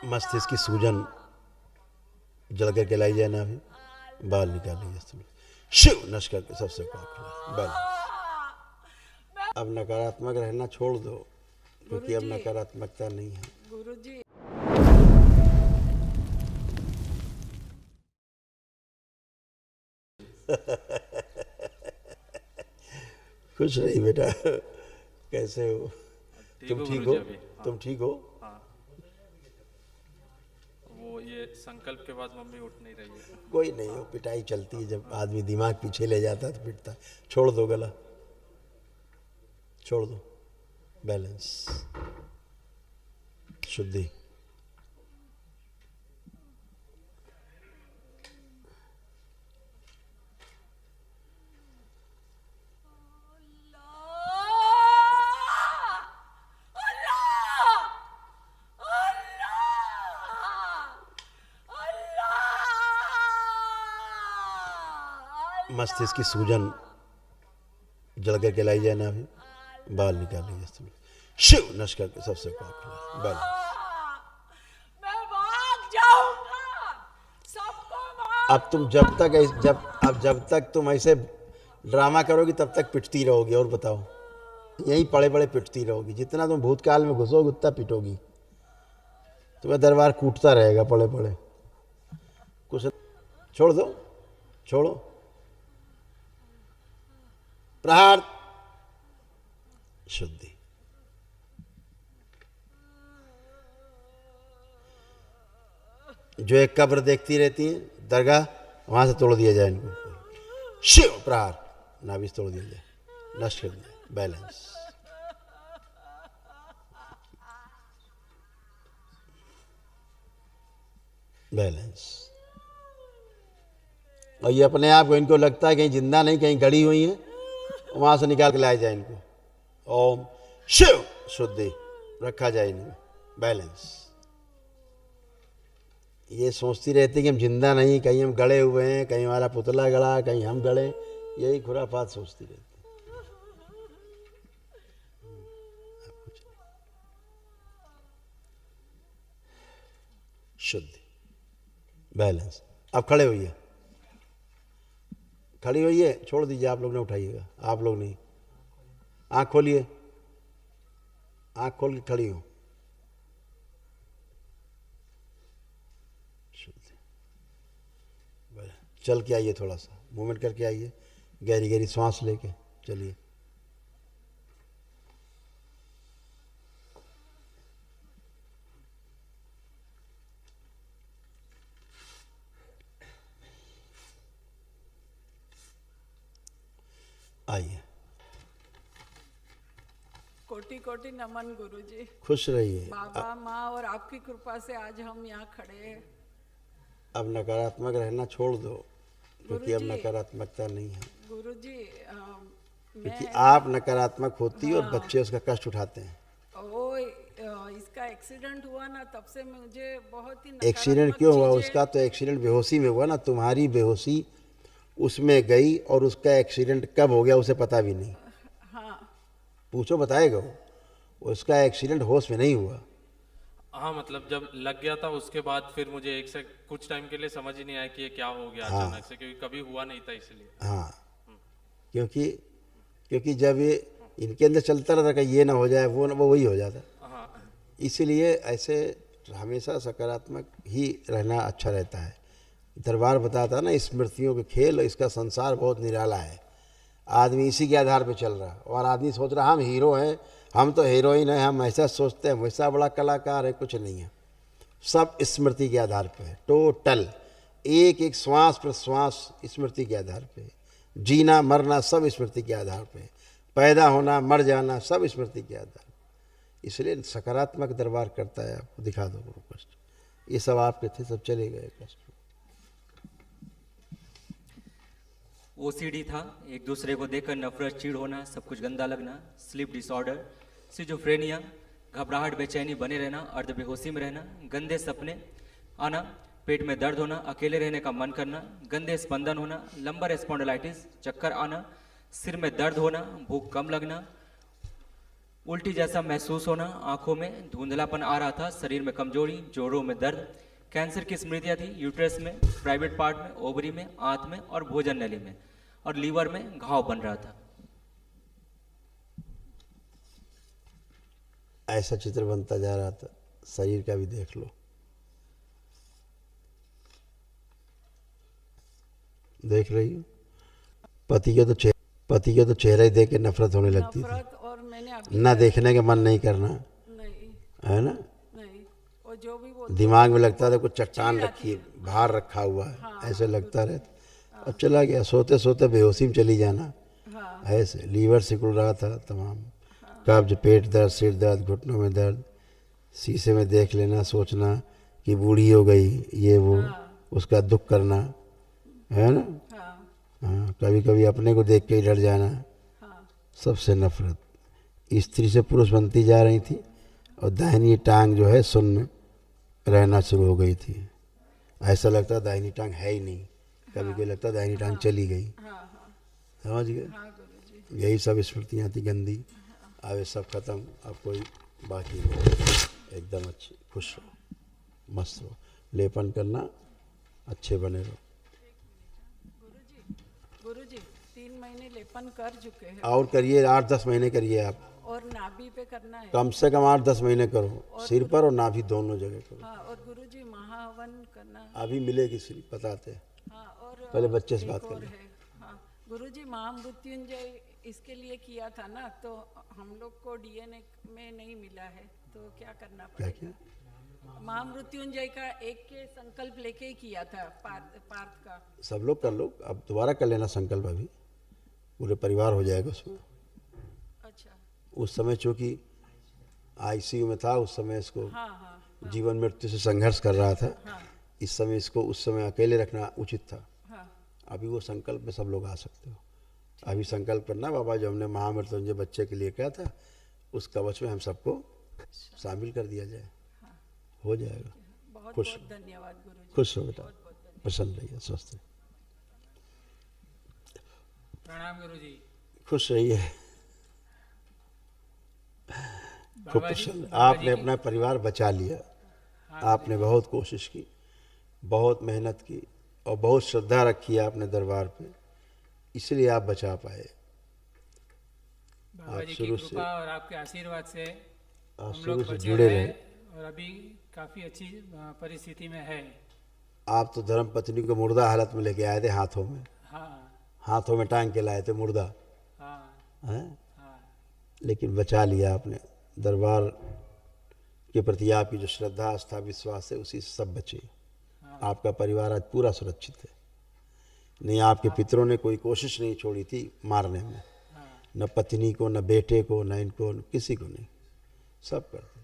मस्तिष्क की सूजन जल करके लाई जाए ना, अभी बाल निकाल लीजिए, शिव नश करके सबसे बैल। अब नकारात्मक रहना छोड़ दो, क्योंकि अब नकारात्मकता नहीं है। गुरुजी खुश रही बेटा, कैसे हो? तुम ठीक हो? हाँ। तुम ठीक हो? हाँ, वो ये संकल्प के बाद मम्मी उठ नहीं रही है। कोई नहीं हो, पिटाई चलती है, जब आदमी दिमाग पीछे ले जाता है तो पिटता है। छोड़ दो गला, छोड़ दो, बैलेंस, शुद्धि। मस्तिष्क की सूजन जल करके लाई जाए ना, अभी बाल निकाल लीजिए, शिव नश करके सबसे बैल। मैं भाग जाऊंगा, सबको अब तुम जब तक तुम ऐसे ड्रामा करोगी तब तक पिटती रहोगी। और बताओ, यहीं पड़े पड़े पिटती रहोगी। जितना तुम भूतकाल में घुसोगी उतना पिटोगी, तुम्हें दरबार कूटता रहेगा पड़े पड़े। कुछ छोड़ दो, छोड़ो, प्रहार, शुद्धि। जो एक कब्र देखती रहती है दरगाह, वहां से तोड़ दिया जाए इनको, शिव प्रहार, नाभिस तोड़ दिया जाए, नष्ट कर दिया, बैलेंस। बैलेंस। और ये अपने आप को, इनको लगता है कहीं जिंदा नहीं, कहीं गड़ी हुई है, वहां से निकाल के लाया जाए इनको। ओम शिव, शुद्धि रखा जाए इनमें, बैलेंस। ये सोचती रहती कि हम जिंदा नहीं, कहीं हम गड़े हुए हैं, कहीं हमारा पुतला गड़ा, कहीं हम गड़े, यही खुराफात सोचती रहती। शुद्धि, बैलेंस। अब खड़े होइए, खड़ी होइए, छोड़ दीजिए, आप लोग ने उठाइएगा, आप लोग नहीं। आंख खोलिए, आंख खोल के खड़ी हो, चल के आइए, थोड़ा सा मूवमेंट करके आइए, गहरी गहरी सांस लेके चलिए। आइए, कोटि कोटि नमन गुरुजी। खुश रहिए। बाबा माँ और आपकी कृपा से आज हम यहाँ खड़े हैं। अब नकारात्मक रहना छोड़ दो, क्योंकि अब गुरुजी, नकारात्मकता नहीं है। गुरुजी क्योंकि मैं आप नकारात्मक होती और बच्चे उसका कष्ट उठाते हैं। इसका एक्सीडेंट हुआ ना, तब से मुझे बहुत ही एक्सीडेंट क्यों हुआ उसका? तो एक्सीडेंट बेहोशी में हुआ ना, तुम्हारी बेहोशी उसमें गई, और उसका एक्सीडेंट कब हो गया उसे पता भी नहीं। हाँ, पूछो, बताएगा वो। उसका एक्सीडेंट होश में नहीं हुआ। हाँ, मतलब जब लग गया था उसके बाद फिर मुझे एक से कुछ टाइम के लिए समझ ही नहीं आया कि ये क्या हो गया अचानक से, क्योंकि कभी हुआ नहीं था इसलिए। हाँ, क्योंकि जब ये इनके अंदर चलता रहता कि ये ना हो जाए, वो वही हो जाता। हाँ, इसीलिए ऐसे हमेशा सकारात्मक ही रहना अच्छा रहता है। दरबार बताता ना, स्मृतियों के खेल, इसका संसार बहुत निराला है। आदमी इसी के आधार पर चल रहा, और आदमी सोच रहा हम हीरो हैं, हम तो हीरोइन हैं, हम ऐसा सोचते हैं, वैसा बड़ा कलाकार है। कुछ नहीं है, सब स्मृति के आधार पर है। टोटल एक एक श्वास प्रश्वास स्मृति के आधार पर है। जीना मरना सब स्मृति के आधार पर है। पैदा होना मर जाना सब स्मृति के आधार पर। इसलिए सकारात्मक दरबार करता है। आपको दिखा दो गुरु कष्ट, ये सब आपके थे, सब चले गए कष्ट। ओसीडी था, एक दूसरे को देखकर नफरत, चिढ़ होना, सब कुछ गंदा लगना, स्लीप डिसऑर्डर, सिजोफ्रेनिया, घबराहट, बेचैनी, बने रहना, अर्ध बेहोशी में रहना, गंदे सपने आना, पेट में दर्द होना, अकेले रहने का मन करना, गंदे स्पंदन होना, लंबर स्पॉन्डिलाइटिस, चक्कर आना, सिर में दर्द होना, भूख कम लगना, उल्टी जैसा महसूस होना, आंखों में धुंधलापन आ रहा था, शरीर में कमजोरी, जोड़ों में दर्द, कैंसर की स्मृतियां थी यूट्रस में, प्राइवेट पार्ट में, ओवरी में, आंत में और भोजन नली में, और लीवर में घाव बन रहा था। ऐसा चित्र बनता जा रहा था। शरीर का भी देख लो, देख रही हो? पति के तो चेहरा ही देख के नफरत होने लगती थी, नफरत। और मैंने अभी ना देखने का मन नहीं करना, नहीं है ना? नहीं, और जो भी बोलते दिमाग में लगता था कुछ चट्टान रखी है, भार रखा हुआ है, ऐसे लगता रहता। अब चला गया, सोते सोते बेहोशी में चली जाना। हाँ ऐसे लीवर सिकुड़ रहा था तमाम, कब्ज, पेट दर्द, सिर दर्द, घुटनों में दर्द, शीशे में देख लेना, सोचना कि बूढ़ी हो गई, ये वो, उसका दुख करना, है ना? हाँ हाँ, कभी कभी अपने को देख के ही डर जाना, हाँ सबसे नफरत। स्त्री से पुरुष बनती जा रही थी और दाहिनी टांग जो है शून्य रहना शुरू हो गई थी। ऐसा लगता दाहिनी टांग है ही नहीं, कभी कभी लगता दाहिनी टांग चली गई। हाँ हाँ समझ गए? हाँ गुरुजी। यही सब स्मृतियाँ थी गंदी। अब ये सब खत्म, अब कोई बाकी नहीं। एकदम अच्छी, खुश रहो, मस्त रहो, लेपन करना, अच्छे बने रहो। गुरुजी 3 महीने लेपन कर चुके हैं, और करिए, 8-10 महीने करिए आप, और नाभि पे करना है। कम से कम 8-10 महीने करो, सिर पर और नाभि दोनों जगह करो। हाँ, और गुरुजी महाहवन करना है। अभी मिलेगी श्री, बताते हैं। हाँ, और पहले बच्चे से एक बात और कर लो। है। हाँ गुरुजी, महामृत्युंजय इसके लिए किया था ना, तो हम लोग को डीएनए में नहीं मिला है, तो क्या करना क्या पड़ेगा? क्या? महामृत्युंजय का एक के संकल्प लेके ही किया था, पार्थ का। सब लोग कर लो, अब दोबारा कर लेना संकल्प, अभी पूरे परिवार हो जाएगा उसमें। अच्छा। उस समय चूँकि आईसीयू में था, उस समय इसको हाँ हाँ जीवन मृत्यु से संघर्ष कर रहा था। हाँ इस समय इसको उस समय अकेले रखना उचित था। हाँ। अभी वो संकल्प में सब लोग आ सकते हो। अभी संकल्प करना, बाबा जो हमने महामृत्युंजय बच्चे के लिए कहा था, उस कवच में हम सबको शामिल कर दिया जाए, हो जाएगा। बहुत खुश बहुत धन्यवाद गुरुजी। खुश हो बेटा, प्रसन्न रहिए, स्वस्थ रहिए, प्रणाम गुरुजी। खुश रहिए, खूब बाबा जी, प्रसन्न। बाबा आपने जी की- अपना परिवार बचा लिया, आपने बहुत कोशिश की, बहुत मेहनत की और बहुत श्रद्धा रखी है आपने दरबार पे, इसलिए आप बचा पाए। बाबा आप जी की शुरू से- कृपा और आपके आशीर्वाद से आप हम शुरू लोग से बचे जुड़े रहे रहे। और अभी काफी अच्छी परिस्थिति में है। आप तो धर्म पत्नी को मुर्दा हालत में लेके आए थे, हाथों में, हाँ हाथों में टांग के लाए थे मुर्दा, हाँ हैं? हाँ। लेकिन बचा लिया आपने। दरबार के प्रति आपकी जो श्रद्धा, आस्था, विश्वास है, उसी से सब बचे। आपका परिवार आज पूरा सुरक्षित है। नहीं, आपके पितरों ने कोई कोशिश नहीं छोड़ी थी मारने में, न पत्नी को, न बेटे को, न इनको, न किसी को नहीं, सब करते।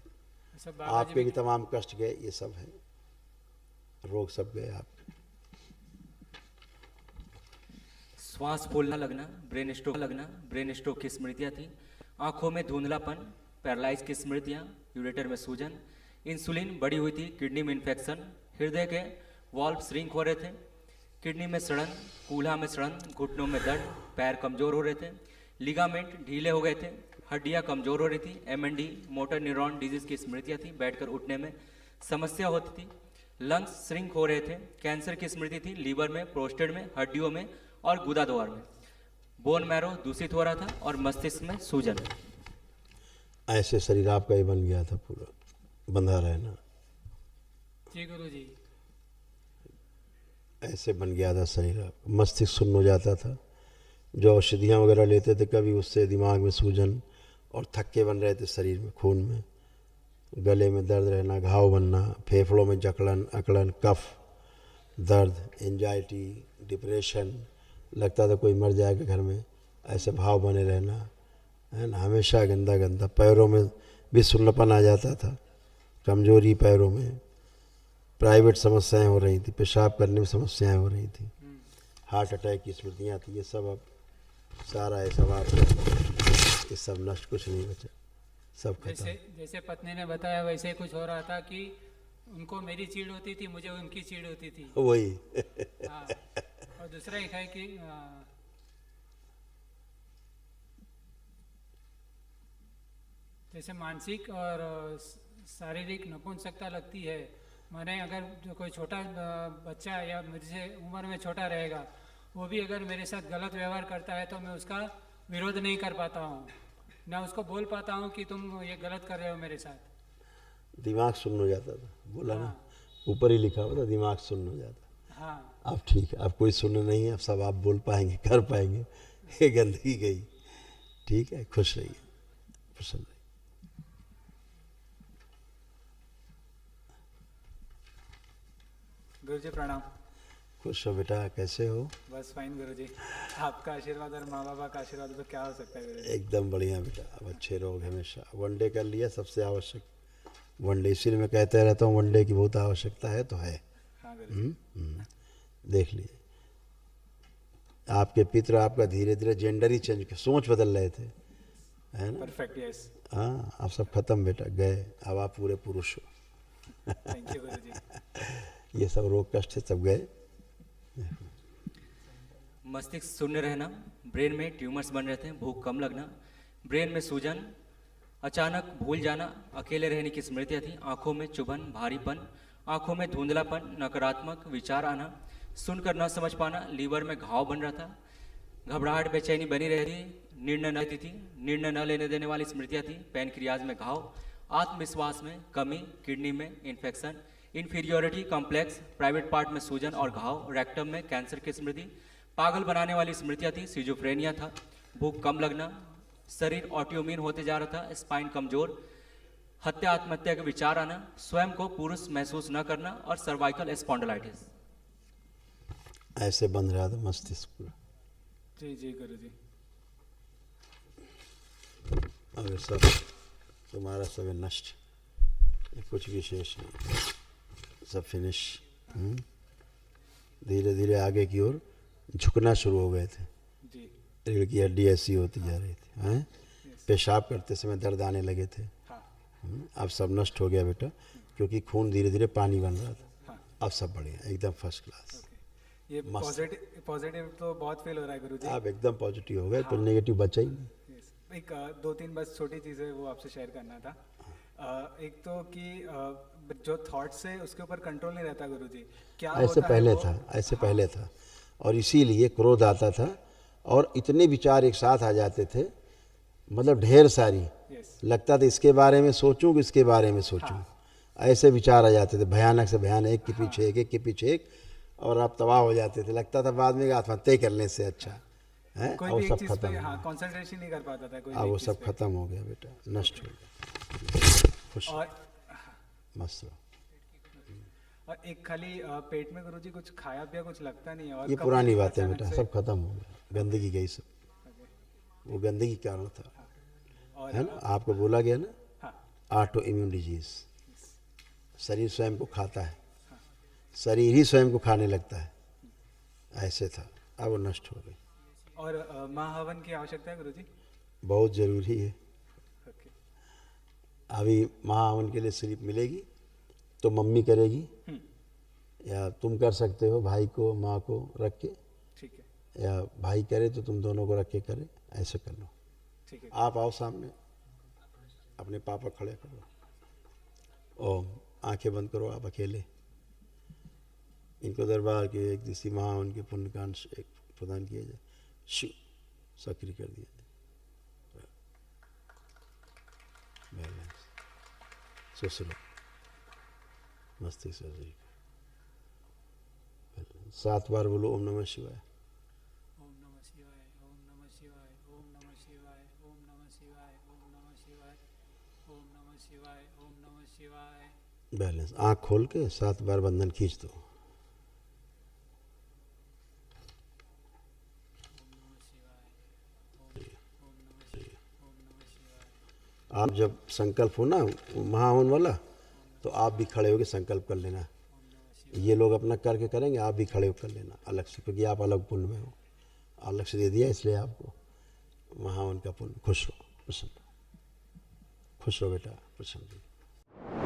सब बाबा जी आपके भी तमाम कष्ट गए, ये सब है, रोग सब गए आपके। श्वास फूलना लगना, ब्रेन स्ट्रोक की स्मृतियां थी, आंखों में धुंधलापन, पैरालाइज की स्मृतियां, यूरेटर में सूजन, इंसुलिन बढ़ी हुई थी, किडनी में इन्फेक्शन, हृदय के वाल्व श्रिंक हो रहे थे, किडनी में सड़न, कूल्हा में सड़न, घुटनों में दर्द, पैर कमजोर हो रहे थे, लिगामेंट ढीले हो गए थे, हड्डियां कमजोर हो रही थी, एमएनडी मोटर न्यूरॉन डिजीज की स्मृतियां थी, बैठकर उठने में समस्या होती थी, लंग्स श्रिंक हो रहे थे, कैंसर की स्मृति थी, लीवर में, प्रोस्टेट में, हड्डियों में और गुदा द्वार में, बोन मैरो दूषित हो रहा था और मस्तिष्क में सूजन। ऐसे शरीर आपका ही बन गया था, पूरा बंधा रहना, जी गुरुजी। ऐसे बन गया था शरीर आपका। मस्तिष्क सुन्न हो जाता था, जो औषधियाँ वगैरह लेते थे कभी उससे दिमाग में सूजन और थक्के बन रहे थे शरीर में, खून में, गले में दर्द रहना, घाव बनना, फेफड़ों में जकड़न, अकड़न, कफ, दर्द, एंजाइटी, डिप्रेशन, लगता था कोई मर जाएगा घर में, ऐसे भाव बने रहना, है ना, हमेशा गंदा गंदा। पैरों में भी सुन्नपन आ जाता था, कमजोरी पैरों में, प्राइवेट समस्याएं हो रही थी, पेशाब करने में समस्याएं हो रही थी, हार्ट अटैक की स्मृतियाँ थी, ये सब अब सारा है, सब आप, ये सब नष्ट, कुछ नहीं बचा, सब खत्म। जैसे पत्नी ने बताया वैसे कुछ हो रहा था कि उनको मेरी चीड़ होती थी, मुझे उनकी चीड़ होती थी। वही हाँ। और दूसरा एक है कि जैसे मानसिक और शारीरिक नपुंसकता लगती है। मैंने अगर जो कोई छोटा बच्चा या मुझसे उम्र में छोटा रहेगा, वो भी अगर मेरे साथ गलत व्यवहार करता है तो मैं उसका विरोध नहीं कर पाता हूँ, ना उसको बोल पाता हूँ कि तुम ये गलत कर रहे हो मेरे साथ। दिमाग सुन्न हो जाता था, बोला ना, ऊपर ही लिखा हुआ था दिमाग सुन्न हो जाता। हाँ, अब ठीक है, अब कोई सुन्न नहीं है, अब सब आप बोल पाएंगे, कर पाएंगे। ये गंदगी गई। ठीक है, खुश रहिए, प्रसन्न रहिए। गुरुजी प्रणाम। खुश हो बेटा, कैसे हो? बस फाइन गुरुजी, आपका आशीर्वाद और माँ बाबा का आशीर्वाद तो क्या हो सकता है गुरुजी। एकदम बढ़िया बेटा, अब अच्छे रहोगे हमेशा। वनडे कर लिया, सबसे आवश्यक वनडे, इसीलिए मैं कहते रहता हूँ वनडे की बहुत आवश्यकता है, तो है। हाँ गुरुजी। देख लीजिए, आपके पितर आपका धीरे धीरे जेंडर ही चेंज, सोच बदल रहे थे, है ना? Perfect, yes. हाँ, अब सब खत्म बेटा, गए, अब आप पूरे पुरुष हो। थैंक यू गुरुजी। ये सब रोग कष्ट सब गए। मस्तिष्क शून्य रहना, ब्रेन में ट्यूमर्स बन रहे थे, भूख कम लगना, ब्रेन में सूजन, अचानक भूल जाना, अकेले रहने की स्मृतियाँ थी, आंखों में चुभन, भारीपन, आंखों में धुंधलापन, नकारात्मक विचार आना, सुनकर न समझ पाना, लीवर में घाव बन रहा था, घबराहट बेचैनी बनी रह रही, निर्णय न लेती थी, निर्णय न लेने देने वाली स्मृतियाँ थी, पैनक्रियाज में घाव, आत्मविश्वास में कमी, किडनी में infection, inferiority complex, private part में सूजन और घाव, रेक्टम में कैंसर की स्मृति, पागल बनाने वाली स्मृतियाँ थी, सिजोफ्रेनिया था, भूख कम लगना, शरीर ऑटोइम्यून होते जा रहा था, स्पाइन कमजोर, हत्या आत्महत्या के विचार आना, स्वयं को पुरुष महसूस न करना और सर्वाइकल स्पॉन्डिलाइटिस। ऐसे बंद रहा था मस्तिष्क पूरा। जी जी गुरुजी। अब ये सब तुम्हारा सब नष्ट, ये कुछ विशेष नहीं, सब फिनिश। धीरे धीरे आगे की ओर झुकना शुरू हो गए थे, जी। रीढ़ की हड्डी ऐसी होती जा रही थी, हैं? पेशाब करते समय दर्द आने लगे थे। हाँ। अब सब नष्ट हो गया बेटा, क्योंकि खून धीरे धीरे पानी बन रहा था। हाँ। अब सब बढ़िया, एकदम फर्स्ट क्लास। ये पॉजिटिव पॉजिटिव तो बहुत फील हो रहा है गुरुजी। आप एकदम पॉजिटिव हो गए, तो नेगेटिव बचा ही नहीं। Yes. एक दो तीन बस छोटी चीज़ें वो आपसे शेयर करना था। एक तो कि जो थॉट्स है उसके ऊपर कंट्रोल नहीं रहता गुरुजी, क्या ऐसे होता है पहले वो? था, ऐसे पहले था, और इसीलिए क्रोध आता था और इतने विचार एक साथ आ जाते थे, मतलब ढेर सारी। Yes. लगता था इसके बारे में सोचूं कि इसके बारे में सोचूं, ऐसे विचार आ जाते थे, भयानक से भयानक, एक के पीछे एक, एक के पीछे एक, और आप तबाह हो जाते थे। लगता था बाद में आत्महत्या करने से अच्छा है। कोई और भी एक सब चीज़ खत्म पे हो हाँ गया। कंसंट्रेशन नहीं कर पाता था कोई अब भी वो एक सब चीज़ पे। खत्म हो गया बेटा, नष्ट हो गया। खुश और मस्त रहो। और एक खाली पेट में गुरुजी कुछ खाया पिया कुछ लगता नहीं है, और ये कभी पुरानी भी बातें अचानक बेटा, से- सब खत्म हो गया, गंदगी गई सब, वो गंदगी के कारण था, और है ना? आपको बोला गया ना, हाँ ऑटो इम्यून डिजीज, शरीर स्वयं को खाता है, शरीर ही स्वयं को खाने लगता है, ऐसे था। अब वो नष्ट हो गई। और महाहवन की आवश्यकता है गुरुजी। बहुत ज़रूरी है। ओके। अभी महाहवन के लिए स्लिप मिलेगी तो मम्मी करेगी, या तुम कर सकते हो, भाई को माँ को रख के, ठीक है या भाई करे तो तुम दोनों को रख के करे, ऐसे कर लो। ठीक है। आप आओ सामने, अपने पापा खड़े करो, ओम, आंखें बंद करो, आप अकेले। इनको दरबार के एक दिशी महाहवन के पुण्यकांड एक प्रदान किया जाए, शिव सक्रिय कर दिया जाए। बैलेंस सुसरो मस्तिष्क से 7 बार बोलो ओम नमः शिवाय। ओम नमः शिवाय, ओम नमः शिवाय, ओम नमः शिवाय, ओम नमः शिवाय, ओम नमः शिवाय, ओम नमः शिवाय, ओम नमः शिवाय। बैलेंस, आँख खोल के 7 बार बंधन खींच दो। आप जब संकल्प हो ना महाहवन वाला, तो आप भी खड़े होकर संकल्प कर लेना। ये लोग अपना करके करेंगे, आप भी खड़े होकर कर लेना अलग से, क्योंकि आप अलग पुण्य में हो, अलग से दे दिया इसलिए आपको महाहवन का पुण्य। खुश रहो, प्रसन्न, खुश रहो बेटा, प्रसन्न।